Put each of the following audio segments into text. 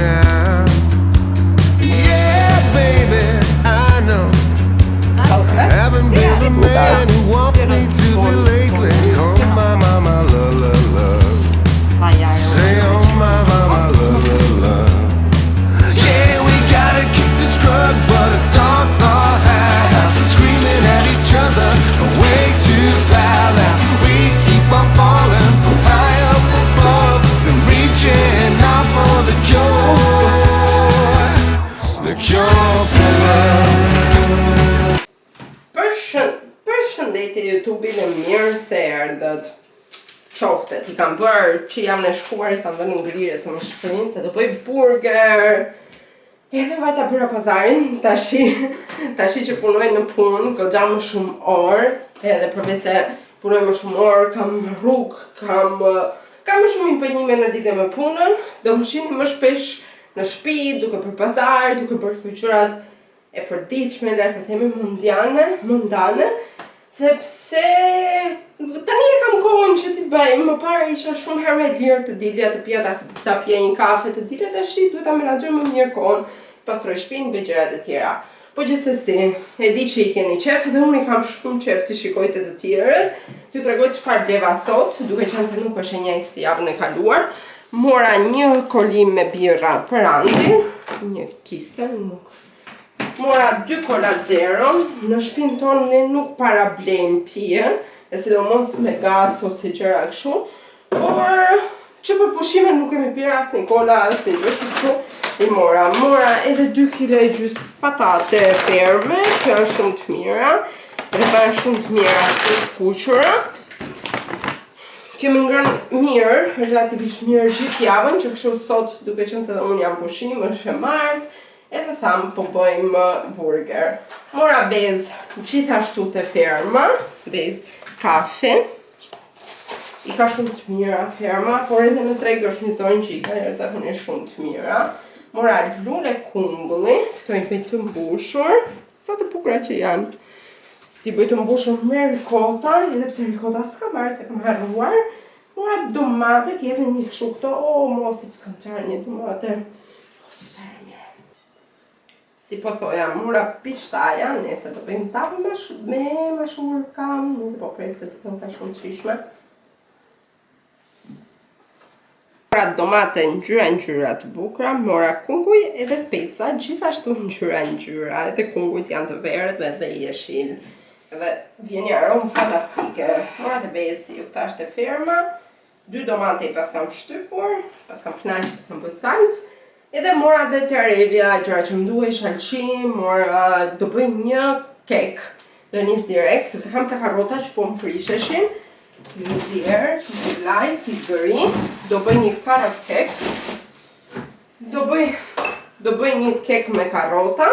now. Yeah, baby, I know I haven't been the man you want me to be lately. Oh my, love, love, love. Say oh my, love, love, love. Yeah, we gotta keep this drug, but I don't know how. Screaming at each other, way too loud. We keep on falling from high up above and reaching out for the cure for love. Përshëndetje YouTube-in e mirë se erdhët. Qoftet, i kam bërë që jam në shkuar, i kam vënë ngrirë të më shkrinë, se do bëj burger. Edhe vajta bëra pazarin, tashi që punoj në punë, goxha më shumë orë, edhe përveç se punoj më shumë orë, kam rrugë, kam më shumë impenjime në lidhje me punën, do më shihni më shpesh në shtëpi, duke për pazar, duke për këto gjërat e përditshme, le të themi mundane, sepse tani e kam kohën që t'i bëjmë. Më parë isha shumë herë me lirë të dilja të pija ta pija një kafe të dilja, tashi duhet ta menaxhoj më mirë kohën, pastroj shtëpinë, bëj gjëra të tjera. Po gjithsesi, e di që i keni qef dhe unë i kam shumë qef të shikoj të tjerët. T'ju tregoj çfarë bleva sot, duke qenë se nuk është e njëjtë si javën e kaluar. Mora një kolim me birra për Andin, një kiste, mora 2 kola zero. Në shtëpinë tonë ne nuk para blejmë pije, e sidomos me gas ose gjëra kështu, por që për pushime nuk kemi pirë asnjë kola, asnjë gjë kështu. I mora edhe 2 kg e gjysmë patate ferme, që janë shumë të mira, dhe janë shumë të mira të skuqura. Kemi ngrënë mirë, relativisht mirë gjithë javën, që kështu sot duke qenë se unë jam pushim, është e martë, edhe thamë po bëjmë burger. Mora bezë gjithashtu të ferma, bezë kafe. I ka shumë të mira ferma, por edhe në treg është një zonë që i ka jashtëzakonisht shumë të mira. Mora lule kumbulli, këto i bëj të mbushur, sa të bukura që janë. Ti bëj të mbushur me rikota, edhe pse rikota s'ka marrë, se kam harruar. Mora domate, ti edhe një kështu këto, mos i s'kam qarë një domate. Ose qarë mirë. Si po thoja, mora pishtaja, nëse do bëjmë tapë me mashur kam, nëse po presë të thonë shumë qishme. Mora domate ngjyra të bukura, mora kunguj edhe speca, gjithashtu ngjyra, edhe kungujt janë të verdhë dhe jeshil. Edhe vjen një aromë fantastike. Mora dhe besi, ju këta është e ferma, 2 domate i pas kam shtypur, pas kam knaqë, pas kam bë salcë, edhe mora dhe terevja, gjëra që më duhej, shalqim, mora do bëj një kek, do nis direkt, sepse kam ca karrota që po më prisheshin, një zjerë, që më light, i bëri, do bëj një carrot kek, do bëj një kek me karrota,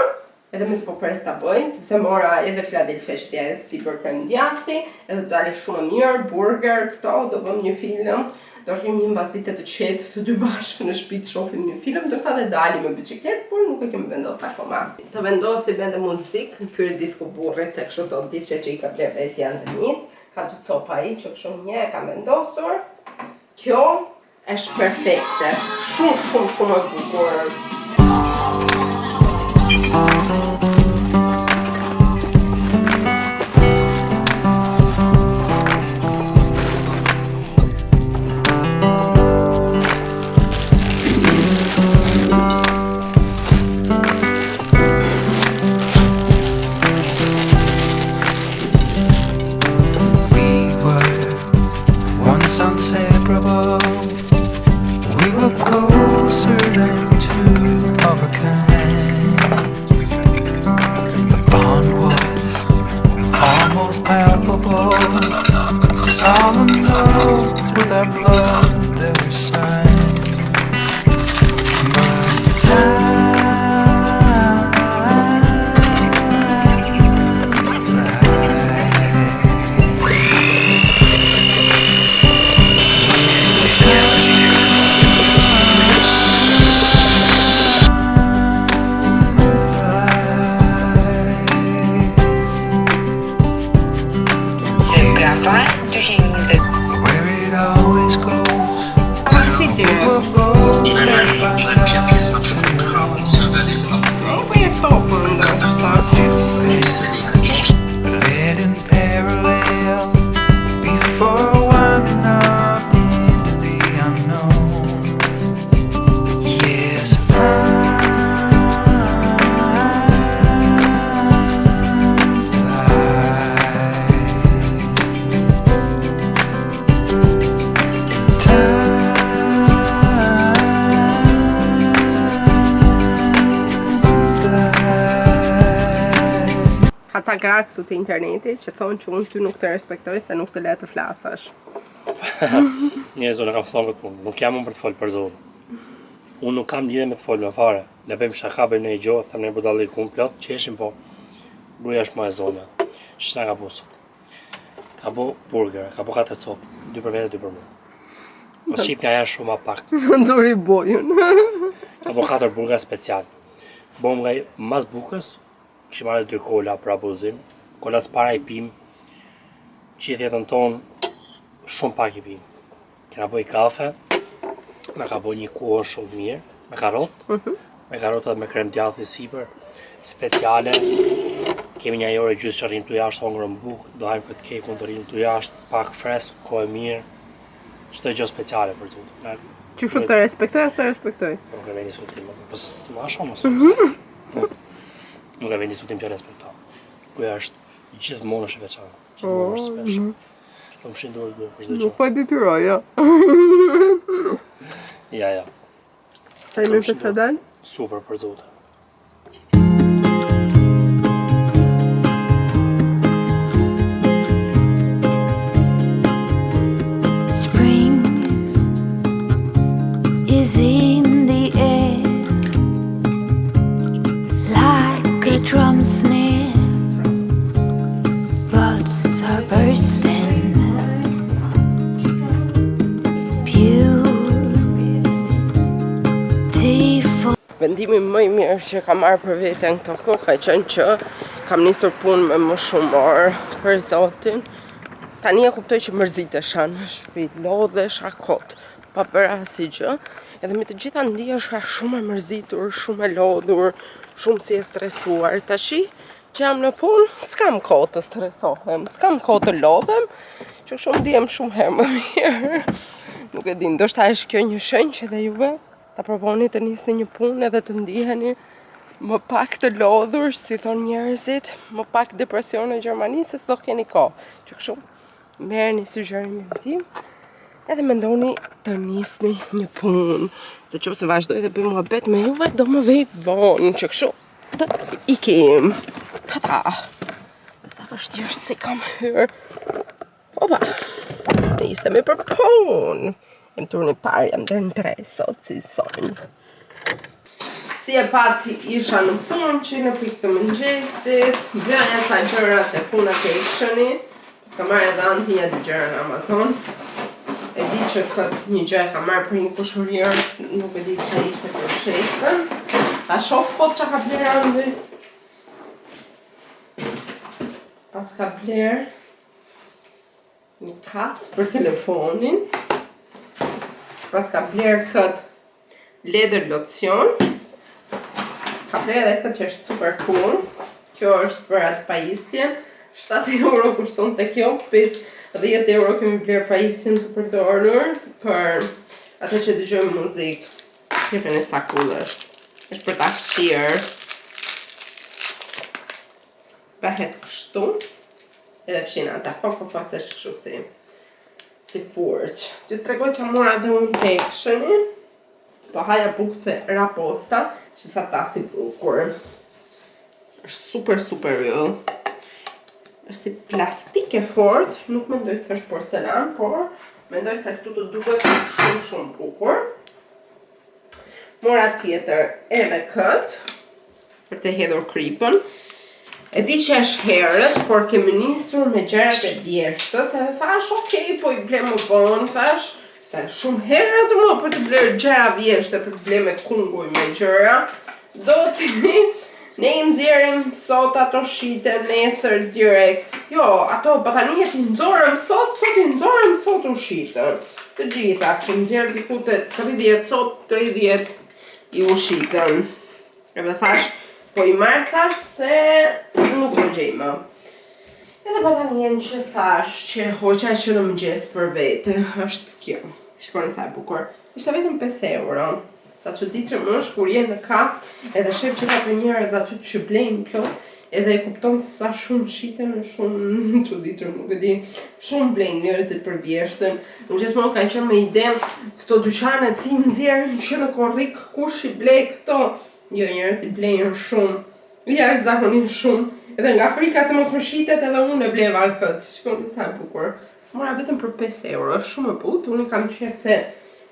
edhe me s'po pres ta bëj, sepse mora edhe Philadelphia që t'ja si për krem djathi, edhe do dali shumë mirë, burger, këto, do bëm një film, do rrim një mbasdite të qetë të dy bashkë në shtëpi të shohim një film, do shta dhe dali me bicikletë, por nuk e kemi vendosur akoma. Të vendosi bende muzikë, pyre disko burrit, se kështu thot disqe që i ka ble vetë janë të njët, ka të copa i që kështu një e ka vendosur. Kjo është perfekte, shumë e bukur. Inseparable, we were closer than two of a kind. The bond was almost palpable, solemn oaths with our blood that were signed. But time where it always goes. Ka ca gra këtu të internetit që thonë që unë ty nuk të respektoj se nuk të le të flasësh. Njerëz unë kam thonë këtë punë, nuk jam unë për të folë për zonë. Unë nuk kam lidhje me të folë me fare. Ne bëjmë shaka, bëjmë në i gjohë, thëmë ne budalli ku plot, qeshim po. Gruja është ma e zonja. Shna ka bu sot. Ka bu burger, ka bu 4 copë, 2 për vete, 2 për mua. Po shqipnja janë shumë ma pak. Nxori bojën. Ka bu 4 burger special. Bom nga mas bukës, kishim marrë 2 kola për abuzim. Kola s'para i pim. Gjithë jetën tonë, shumë pak i pim. Kena bëj kafe, me ka bëj një kuon shumë mirë, me karotë, me karotë dhe me krem djathë i sipër, speciale. Kemi një ore gjysë që rrim të jashtë hongërën bukë, do hajmë këtë kekun të rrim të jashtë, pak fresk, kohë mirë. Çdo gjë speciale për zotë. Që shumë të respektoj, as të respektoj. Nuk e vjen diskutim, po ma shumë mos. Nuk e vjen diskutim që respektoj. Kuja është gjithmonë është e veçantë, gjithmonë është special. Do më shin dorë për çdo gjë. Nuk po e detyroj, ja. Ja. Sa i mirë për sa dal? Super për zotë. Spring is in the air like a drum snare. Buds are bursting. Beautiful. Vendimi më i mirë që kam marrë për veten këto kohë ka qenë që kam nisur punë me më shumë orë për zotin. Tani e kuptoj që mërzitesha në shtëpi, lodhesha kot, pa bërë asnjë gjë, edhe me të gjitha ndihesha shumë e mërzitur, shumë e lodhur, shumë si e stresuar. Tashi që jam në punë, s'kam kohë të stresohem, s'kam kohë të lodhem, që shumë ndihem shumë herë më mirë. Nuk e di, ndoshta është kjo një shenjë që edhe juve ta provoni të nisni një punë edhe të ndiheni më pak të lodhur, si thonë njerëzit, më pak depresion në Gjermani, se s'do keni kohë. Që kështu merrni sugjerimin tim edhe mendoni të nisni një punë. Se nëse vazhdoj të bëj muhabet me juve, do më vej vonë, që kështu të ikim. Ta. Sa vështirë si kam hyrë. Opa, nisemi për punë. Jem turni parë, jam deri në 3 sot, si sonjë. Si e pati isha në punë që në pikë të mëngjesit, bëja sa gjëra të puna të ikshëni. Ska marrë edhe anti një 2 gjëra në Amazon. E di që këtë një gjë e ka marrë për një kushurier, nuk e di që ishte për shesën. A shof kot që ka bler andi. Pas ka bler një kas për telefonin. Pas ka bler këtë leather locion. Ka bler edhe këtë që është super cool. Kjo është për atë pajisjen. 7 euro kushton të kjo, 10 euro kemi bler pajisjen të përdorur për atë që dëgjojmë muzikë. Shifeni sa cool është. Është për ta fshirë. Bëhet kështu. Edhe fshin ata, po është kështu si furç. Ty të tregoj që mora dhe unë të ekshëni, po haja bukë se raposta, që sa ta si bukur. Është super yll. Është si plastik e fort, nuk mendoj se është porcelan, por mendoj se këtu të duket shumë bukur. Mora tjetër edhe këtë, për të hedhur kripën. E di që është herët, por kemi nisur me gjërat e vjeshtës, edhe thash, okej, po i ble më vonë, thash, se shumë herët më për të bler gjëra vjeshte, për të ble me kunguj me gjëra, do të ne i nxjerrim sot ato shiten, nesër direkt. Jo, ato po tani e ti nxorëm sot i nxorëm sot u shiten. Të gjitha, që nxjerr diku të 30 sot, 30 i u shiten. Edhe thash, po i marrë thash se nuk do gjej më. Edhe po tani jenë që thash që hoqa që në mëngjes për vete, është kjo. Shikoni sa e bukur. Ishte vetëm 5 euro. Sa që di që më është kur jenë në kas, edhe shef që ka për njerëz aty që blejnë plot, edhe e kupton se sa shumë shiten, shumë që di që nuk e di, shumë blejnë njerëzit për vjeshtën. Unë gjithmonë kanë qenë me iden këto dyqanet si nxjerrin që në korrik kush i blej këto. Jo, njerëz i blejnë shumë, njerëz zakonin shumë, Edhe nga frika se mos më shitet edhe unë e bleva këtë. Shikoni sa e bukur. Mora vetëm për 5 euro, shumë e butë. Unë kam qef se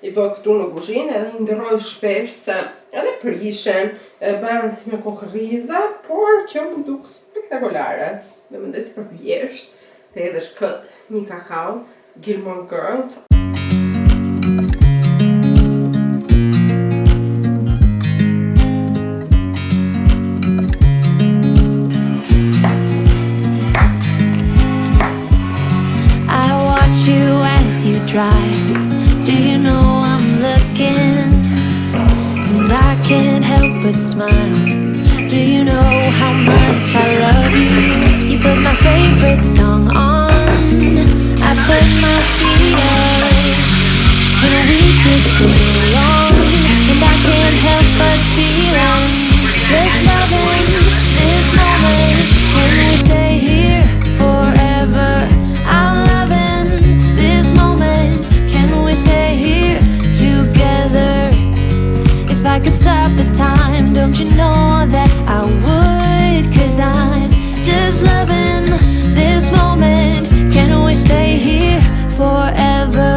i vë këtu në kuzhinë edhe i ndërroj shpesh se edhe prishen, bëhen si me kokëriza, por që më duk spektakolare. Dhe mendoj se për vjesht të edhesh këtë një kakao, Gilmore Girls. You drive. Do you know I'm looking? And I can't help but smile. Do you know how much I love you? You put my favorite song on. I put my feet up. And we just sing along. And I can't help but feel I'm just loving this moment. Can we stay here forever? I'm loving this moment. Can we stay here together? If I could stop the time, don't you know that I would? 'Cause I'm just loving this moment. Can we stay here forever?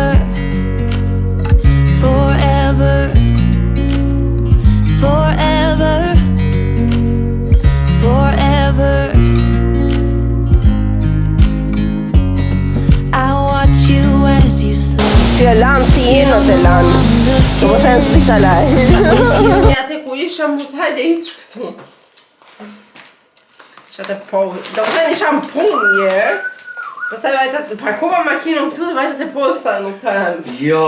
Forever. Forever. Forever. I watch you as you sleep. Si e lanë, si i në të lanë. Të më thënë si të lajë. Ja te ku isha mos hajde i që këtu. Isha te po, do të thënë isha më punë njerë. Pastaj vajta të parkova makinën këtu dhe vajta te posta në këmë. Jo,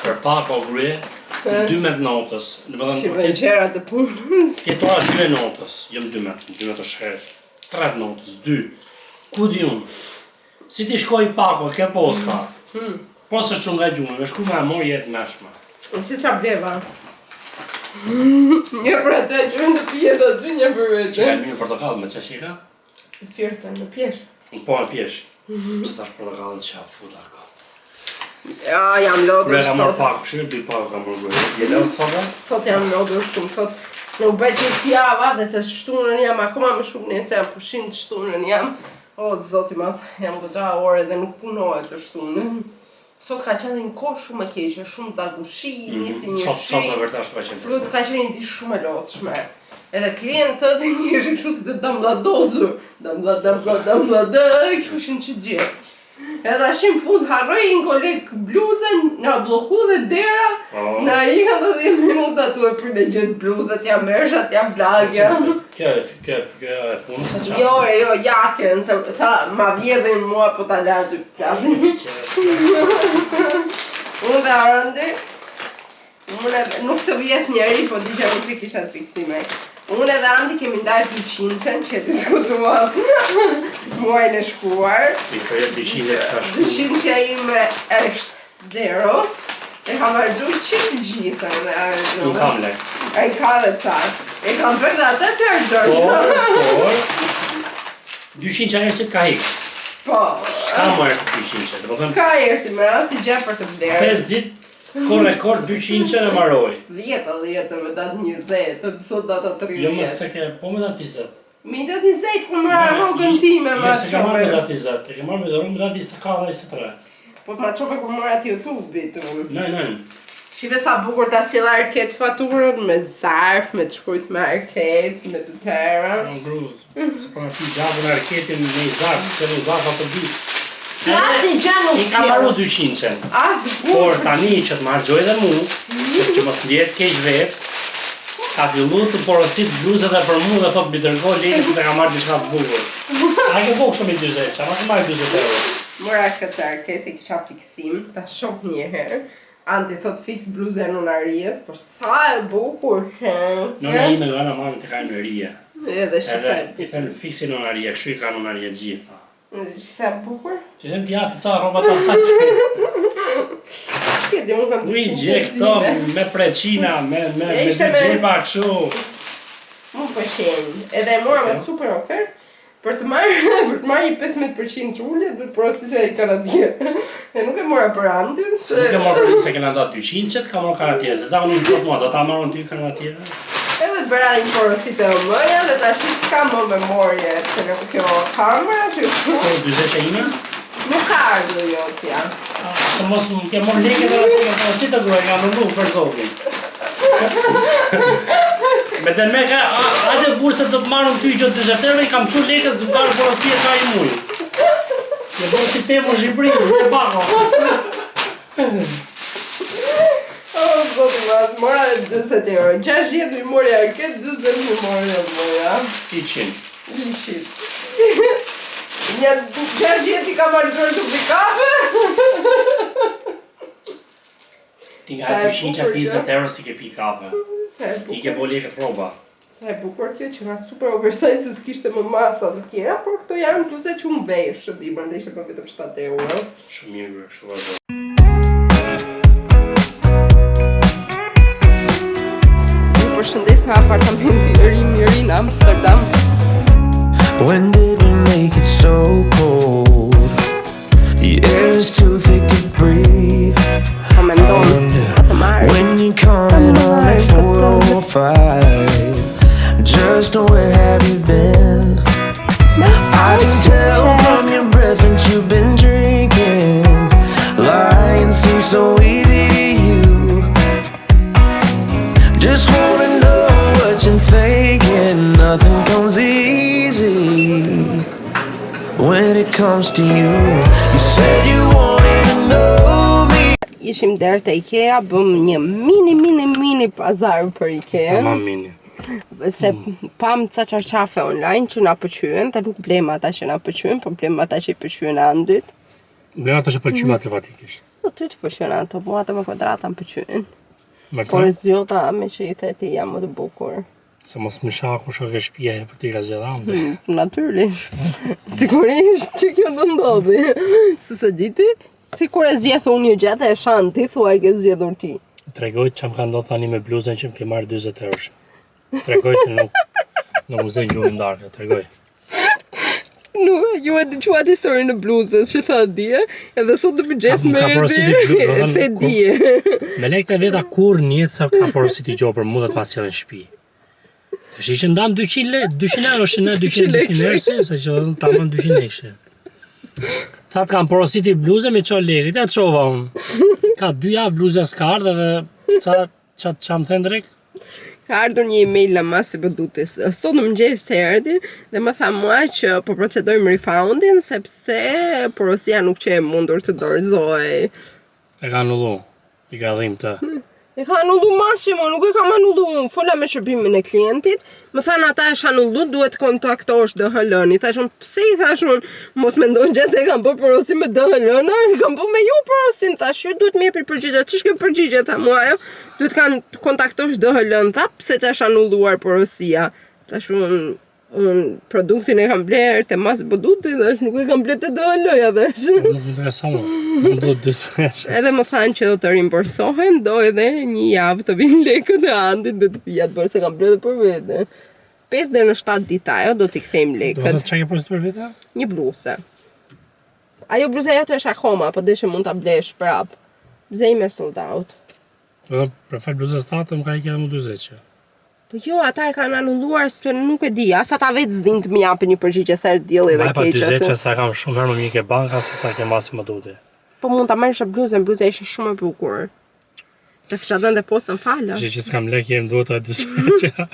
për pak o grye, 12 notës. Shqipen qera të punës. Jetora 2 notës, jëm 12 të shkreq. 3 notës, 2. Ku di unë? Si ti shkoj pako, ke posta. Po se shumë nga gjumë, me shku me amor jetë meshme. Si qa bleva? Një për atë që në pjetë aty, një për Që vetë. ka e mirë portokallë me që shika? Fjërëca në pjesh. Po në pjesh. Se tash portokallën që a futa ka. Ja, jam lodhur Kure ka marrë sot. pako, shirë dy pako ka marrë gruje. Je leo sotë? Sot jam lodhur shumë, sot nuk bëjt një pjava dhe të shtunën jam akoma më shumë nëse jam pushim të shtunën jam. O, zoti mat, jam goxha ore dhe nuk punohet të shtunën. Sot ka qenë një kohë shumë e keqe, shumë zagushi, nisi një Sot shi. me vërtet shpa qenë Sot ka qenë një ditë shumë e lodhshme. Edhe klientët ishin kështu si të dambladozur. Dambladë, kështu ishin që gjë. Edhe ashim fund harroj një koleg bluzën, na bloku dhe dera, na ikën të 10 minuta tu e prime gjithë bluzët, jam mershat, jam vlagja. Kjo e punë sa qa? Jo, jaken, se tha, ma vjedhin mua po ta la dy plazin. Unë dhe Arandi, nuk të vjet njeri, po di që nuk i kisha të fiksime. Unë edhe Andi kemi ndarë 200-ën që diskutuam muajin e shkuar. Historia 200 s'ka shku. 200-ja ime është 0. E kam vazhdu qëtë gjithën dhe Arandi. Nuk kam lek. A i ka dhe catë. E kam bërë dhe atë të ardërë. Por, 200 që si ka hikë. Po. S'ka më është 200 që, dhe Ska ersi me asë i gjë për të vlerë. 5 dit, ko rekord 200 që në maroj. 10 me datë 20, të sot data 30. Jo mësë se ke, po me datë 20. Mi datë 20, ku më rogën time ma Jo se ke marrë me qope. datë 20, e ke marrë me dorën me datë 24-23. Po ma qope ku më atë YouTube-it unë. Nën. Shive sa bukur ta sjell arket faturën, me zarf, me të shkujt me arket, me të tëra. Në gruz. Se po në ti gjabën arketin me i zarf, se në zarf atë dy. Asi gjë nuk I ka marru 200 që. As Por bukur. tani që të marrë gjoj dhe mu, që mos ndjetë keq vetë, ka fillu të porosit bluzët dhe për mu dhe thot bi dërgoj lejnë që të ka marrë diçka të bukur. A ke bok shumë i 20, që a ma ke marrë 20 euro. Mora këtë arket e kisha fiksim, ta shoh një herë. Anti thot fix bluzën në narijes, por sa e bukur Nëna ime nga në mamë të ka në rije. Edhe Edhe shisa. i thënë fiksi në rije, kështu i ka në rije gjitha. Shisa bukur? Që thënë t'ja pica roba të asaj që Këti unë kam u i gje këto me preqina, me ishte me- gjepa kështu. Më përshenjë. Edhe e mora me super ofertë. Për të marrë një 15% ullje, duhet porosi se i kanadje. E nuk e mora për Andin, Se nuk e morë për se kena datë 200 që ka morë kanatjerë, se zakonisht do të mua, do ta marrën ty kanatjerë. Edhe bëra një porosi të mëja dhe tash s'ka më memorje se në kjo kamera që Dyzeqe ime? nuk ka ardhur jotja. Se mos më ke mor leke dhe asë ke porosi të gruaj, nga mëndu për zotin. Me të me ka, atë burë se do të marrën ty i gjotë 20 euro, i kam qu leke dhe zbukarë porosi e ka i mujë. Në bërë si temë në Shqipëri, në bako. Zotë mas, mora dhe 20 euro. 60 mi morja këtë, 20 mi morja moja. 100. Një 60 i ka marrë të pi kafe. Ti nga 250 euro si ke pi kafe. I ke po leket roba. Sa e bukur kjo që nga super oversize se s'kishte më masa të tjera, por këto janë pluse që unë vesh të dimër dhe ishte për vetëm 7 euro. Shumë mirë, shumë vazhdo. Ju përshëndes nga apartamenti i ri miri në Amsterdam. When did we make it so cold? The air is too thick to breathe. Pa me ndonë të marrë. When you coming home at 4 or 5, just where have you been? I can tell from your breath that you've been drinking. Lying seems so easy to you. Just wanna know what you're thinking. Nothing comes easy when it comes to you. You said you wanted to know me. Ishim der te IKEA, bëm një mini pazar për IKEA. Tamam mini. Se pam ca qarqafe online që na pëlqyen, dhe nuk blem ata që na pëlqyen, po blem ata që i pëlqyen andit. Blem ata që pëlqyen matematikisht. Po ty të pëlqyen ato, po ata me kvadrata më pëlqyen. Me Por këtë? zgjodha me që i theti jam më të bukur. Se mos më shaku shokë shtëpia e për ti ka zgjedha ande. Natyrisht. Sigurisht që kjo do ndodhi. Se se diti, sikur e zgjedh unë një gjatë e shan ti, thua e ke zgjedhur ti. Tregoj që më ka ndodhur tani me bluzën që më ke marrë 40 euro. Tregoj se nuk më zë gjuhën ndarë, tregoj. Nuk, ju e dëgjuat historinë e bluzës që tha dje, edhe sot të përgjes Ka me porositi bluzë, e the dje. Me lekë të veta kur njëtë sa ka porositi gjohë për mu dhe të ma sjellin në shtëpi. Tash që ndam 200 euro, shënë 200 euro, se që tamam 200 euro. Sa të kam porositi bluze me qo lekë, ja të qova unë. Ka 2 javë bluze s'ka ardhe dhe qa më thënë drejt? Ka ardhur një email nga masi bëdutis. Sot në mëngjes erdhi dhe më tha mua që po procedojmë refundin sepse porosia nuk që e mundur të dorëzoj. E ka anullu, i ka dhim të. E ka anullu Massimo, nuk e kam anullu unë. Fola me shërbimin e klientit, më thanë ata është anullu, duhet kontaktosh DHL-n. I thashun, pse i thashun, mos mendojnë që se e kam bërë porosi me DHL-n, e kam bërë me ju porosin, thash, ju duhet mirë për përgjigje, që shke përgjigje, tha mua ajo, duhet kanë kontaktosh DHL-n, tha, pse të është anulluar porosia. Thashun, unë produktin e kam blerë të mas bëduti, dhe nuk e kam blerë të DHL-ja, dhe Nuk më interesa mu, nuk do të dyseqe. edhe më thanë që do të rimborsohen, do edhe një javë të vinë lekët e andit dhe të pijat, bërë se kam blerë dhe për vete. 5 deri në 7 dita ajo do t'i kthejmë Do lekët. të thëtë që ke porositi për vete? Një bluse. Ajo bluza jote është akoma, po deshe mund ta blesh prap. Bluza ime është sold out. Do prefer bluzës tatë, më ka i edhe më 20. Po jo, ata e kanë anulluar, se nuk e di, as ata vetë s'din të më japin një përgjigje sa është dielli dhe Vaj pa keq 20 atë. sa kam shumë herë më mirë ke banka se sa ke masi më duti. Po mund ta marrësh bluzën, bluza ishte shumë e bukur. Të kisha dhënë dhe postën fala. Që s'kam lek më duhet atë 20.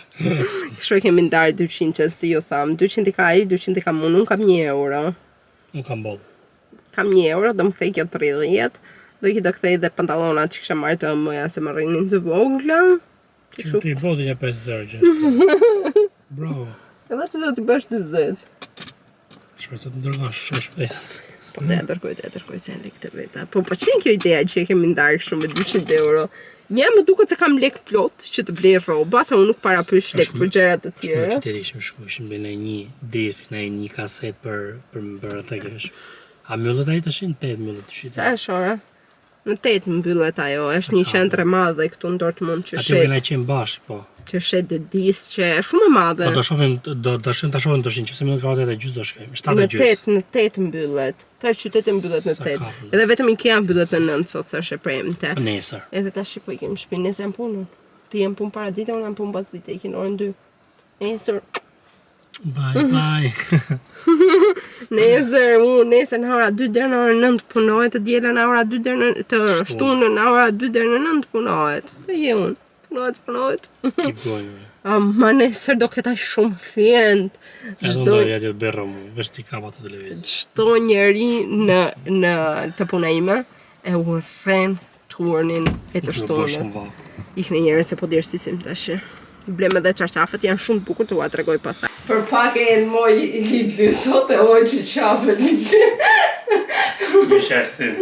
Kështu e kemi ndarë 200 që si ju tham, 200 i ka ai, 200 i kam unë, unë kam 1 euro. Nuk kam bollë. Kam 1 euro, do më kthej kjo 30, do i do kthej dhe pantallonat që kisha marrë të mëja se më rrinin të vogla. Që të i bodi një 50 euro që. Bravo. Edhe që do t'i bësh 20. Shpresoj të ndërgosh shumë shpejt. Po të e dërgoj se në lekë të veta. Po qenë kjo ideja që e kemi ndarë shumë me 200 euro. Një më duket se kam lek plot që të blej rroba, se unë nuk parapysh lek për gjërat të Shme tjera. qyteti ishim shku, ishim bëjnë një disk, një kaset për atë kesh. A myllet ai tash? 8 myllet të shqita. Sa është ora? Në 8 mbyllet ajo, është një qendër e madhe këtu në Dortmund që Aty kena qenë bashkë, po. që shet dhe dis që është shumë e madhe. Po do shohim ta shohim tashin, nëse më ka 8 e gjys do shkojmë. 7 Në e gjys. 8 mbyllet. Tërë qyteti mbyllet në Sa 8. kapën. Edhe vetëm IKEA mbyllet në 9 sot sa është e premte. Nesër. Edhe tash po i kemi shtëpinë nesër në punën. Ti jem punë para dite, unë jam punë pas dite, ikin orën 2. Nesër, Bye. nesër në ora 2 deri në orën 9 punohet, të dielën në ora 2 deri në të shtunën në ora 2 deri në 9 punohet. Dhe je unë, punohet. Keep going. Ma nesër do ketaj shumë klient. Edhe unë do jetë berë mu, veç ti kam atë televiz. Çdo njeri në të puna ime e urren turnin e të shtunës. Ikni njerëz se po dërsisim tash. Blem edhe çarçafët janë shumë të bukur, t'ua tregoj pastaj. Për pak e në moj lidli, sot e hoqë qafë lidli. Mi shërthim.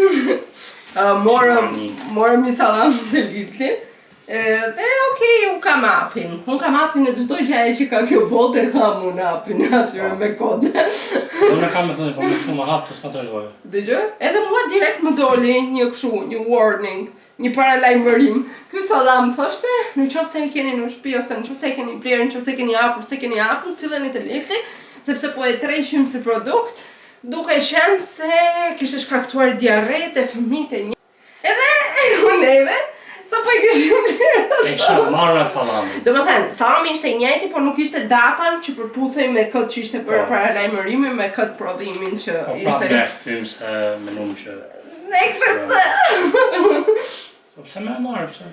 Morëm një salam të lidli. Dhe okej, unë kam apin. Unë kam apin e çdo gjë që ka kjo botë kam unë apin atyre me kod. Unë kam me thënë, po më shku më hap të s'ma tregoj. Dëgjoj? Edhe mua direkt më doli një kështu, një warning, një paralajmërim. Ky salam thoshte, në qoftë se e keni në shtëpi ose në qoftë se e keni blerë, në qoftë se keni hapur, silleni të lekti, sepse po e trejshim si produkt, duke qenë se kishte shkaktuar diarre te fëmijët e një. Edhe neve sa po i kishim blerë. E kishim marrë atë salamin. Domethënë, salami ishte i njëjti, por nuk ishte datan që përputhej me këtë që ishte për paralajmërimin, me këtë prodhimin që Po ishte. prapë me kthym se menum që po pse më marr pse?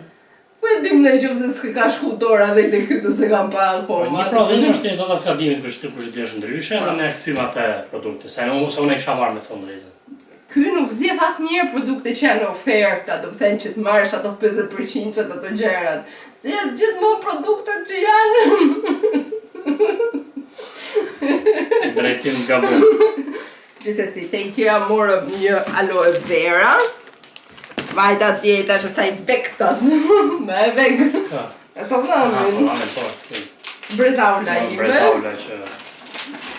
Po e dim në qoftë se s'ka ka shku dora dhe te këtu se kam pa akoma. Një prodhim është të ata s'ka dimit kush ti është ndryshe, edhe ne kthym atë produkte. Se unë kisha marrë me thonë drejtën. Ky nuk zgjedh asnjëherë produkte që janë oferta, do të thënë që të marrësh ato 50% që ato gjërat. Zgjedh gjithmonë produktet që janë. Drejtim gabon. Gjithsesi, te IKEA morëm një aloe vera. Vajta tjeta që saj bektas. Me e bek. E salamin. Salamin po. Brezaula ime. Brezaula që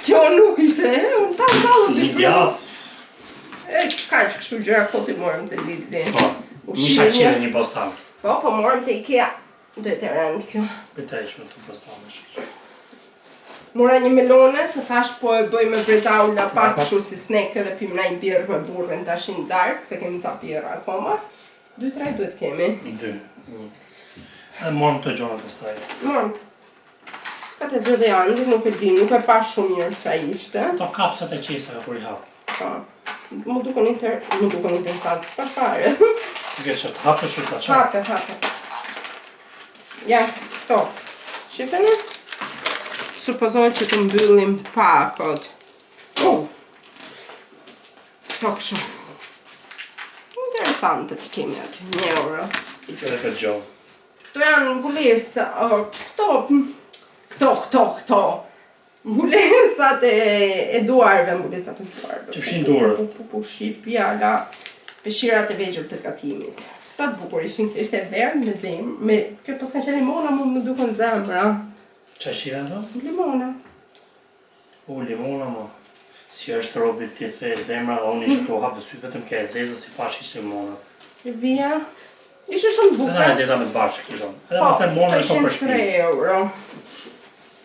Kjo nuk ishte, ta ndalë një djath. E kaq kështu gjëra po ti morëm te Lidli. Po. Një shaqire një postan. Po morëm te IKEA. Do të rënd kjo. Pëtaj që me të postanesh. Mora një melone, se thash po e bëj me brezaula pak kështu si snack edhe pim një birrë me burrën tashin dark, se kemi ca birra akoma. 2-3 duhet kemi. 2. Edhe morëm të gjona pastaj. Morëm. Ka të zë dhe andi, nuk e dim, nuk e pa shumë mirë që ishte. Ato kapsat e qesa ka kur i hap. Pa. Mu duken interesant, pa fare. Duke që të hapë që të qatë. Hape. Ja, to. Shifeni? Supozoj që të mbyllim pakot. To kështu. Interesante të kemi aty, €1. Edhe këtë gjohë. Këto janë mbulesa, këto. Mbulesat e duarve, mbulesat e duarve. Që fshin duarët. Shipja, la peshqirat e vegjël të gatimit. Sa të bukur ishin, ishte verdh me zemë, me kjo pas ka qenë limona, më duken zemra. Qa shira do? Limona. Limona mo. Si është robi ti the zemra dhe unë ishte të hapë sy vetëm ke e zezë si pash ishte limona. E vija. Ishte shumë bukur. Edhe e zeza me bashkë kishon. Edhe pas e mona e shumë për shpinë. €3.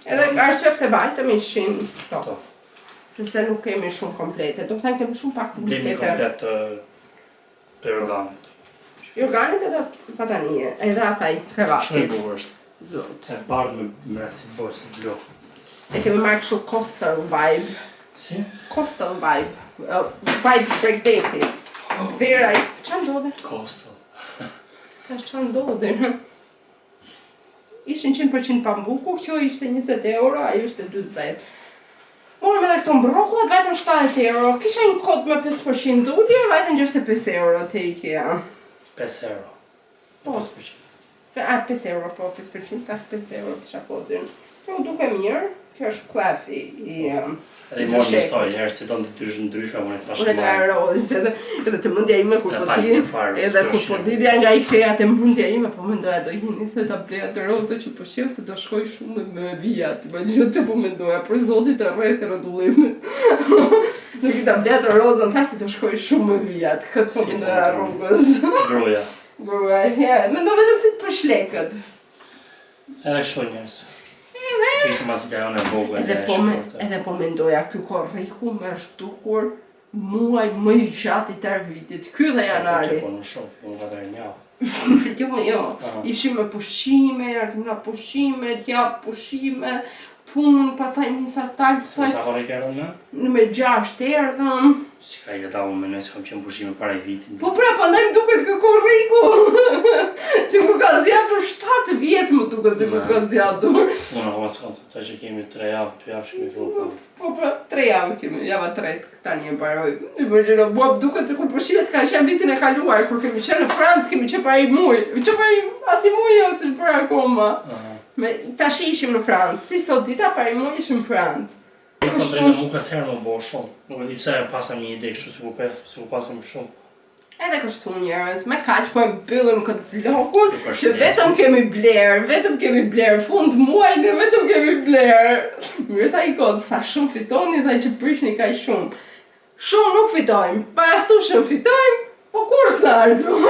Edhe arsye pse vajtëm ishin To. Sepse nuk kemi shumë komplete. Do të thënë kemi shumë pak Blimi komplete. komplet të organit. Organit edhe patanie, edhe asaj Shumë i krevatit. bukur është. Zot. E bardhë me si bërë si blu. E kemi marrë kështu coastal vibe. Si? Coastal vibe. Vibe breakdate. Vera, ç'a ndodhe? Kostel. Tash ç'a ndodhe? Ishin 100% pambuku, kjo ishte €20, ajo ishte 40. Morëm edhe këto mbrollat, vetëm €70. Kisha një kod me 5% ulje, vetëm €65 te IKEA. €5. Po. 5 €, po, 5%, tash €5 kisha kodin. Kjo duke mirë, kjo është klefi i Edhe i morë njësoj, herë si do në të ndryshme, më në të unë e nga roz, edhe të mundja ime kur po pak dilja, një farë, edhe kur po s'këshim. dilja nga IKEA të mundja ime, po mendoja do hini se ta bleja të rozë që po shqev se do shkoj shumë me vijat, ma gjithë që po mendoja, për zotit e rreth e rëdullimit. Nuk i ta bleja të rozën, thash se do shkoj shumë me vijat, këtë po mendoja rrugës. Gruja. Mendo vetëm si të përshlekët. Edhe kështu njërës. Ishte masi të janë e vogël e shkurtë. Edhe po mendoja, ky korriku me shtukur muaj më i gjatë i tërë vitit. Ky dhe janari. Po në shumë, unë ka dhe një. Jo, ishim me pushime, ardhëm nga pushime, t'jap pushime, punë, pastaj nisa talë, Sa hore ke ardhur në? me 6 erdhëm. Si ka jeta unë me nëjë që kam qenë pushime para i vitin. Po pra, pandaj më duket kë korriku. Si më ka zjatur 7 vjetë më duket se më ka zjatur. Unë akoma s'kam të që kemi 3 javë, 2 javë që kemi fillu. Po pra, 3 javë kemi, java 3 tani e paroj. Imagino, mua më duket se kur pushimet ka qenë vitin e kaluar, kur kemi qenë në Francë, kemi qenë para i muj. Që para i asi muj ose për akoma. Tash ishim në Francë, si sot dita para i muj ishim në Francë. Në kanë drejtë mu këtë herë më bo shumë. Nuk e di pse pasam një ide kështu si ku pasam shumë. Edhe kështu njerëz, me kaq po e mbyllim këtë vlogun, që vetëm kemi bler, fund muaj ne vetëm kemi bler. Mirë tha i kod, sa shumë fitoni tha që prishni kaq shumë. Shumë nuk fitojmë, pa aftushëm fitojmë, po kur sa ardhëm.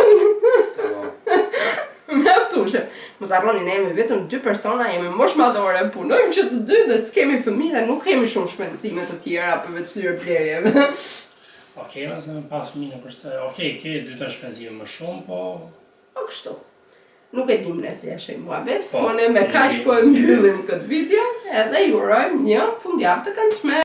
Mjaftueshëm. Mos harroni ne jemi vetëm 2 persona, jemi mosh madhore, punojmë që të dy dhe s'kemi fëmijë dhe nuk kemi shumë shpenzime të tjera përveç lyre blerjeve. Okej, nëse me pas fëmijë për këtë. Okej, ke 2 shpenzime më shumë, po Po kështu. Nuk e dim nëse jashtë muhabet, po ne me kaq po e mbyllim këtë video edhe ju urojmë një fundjavë të këndshme.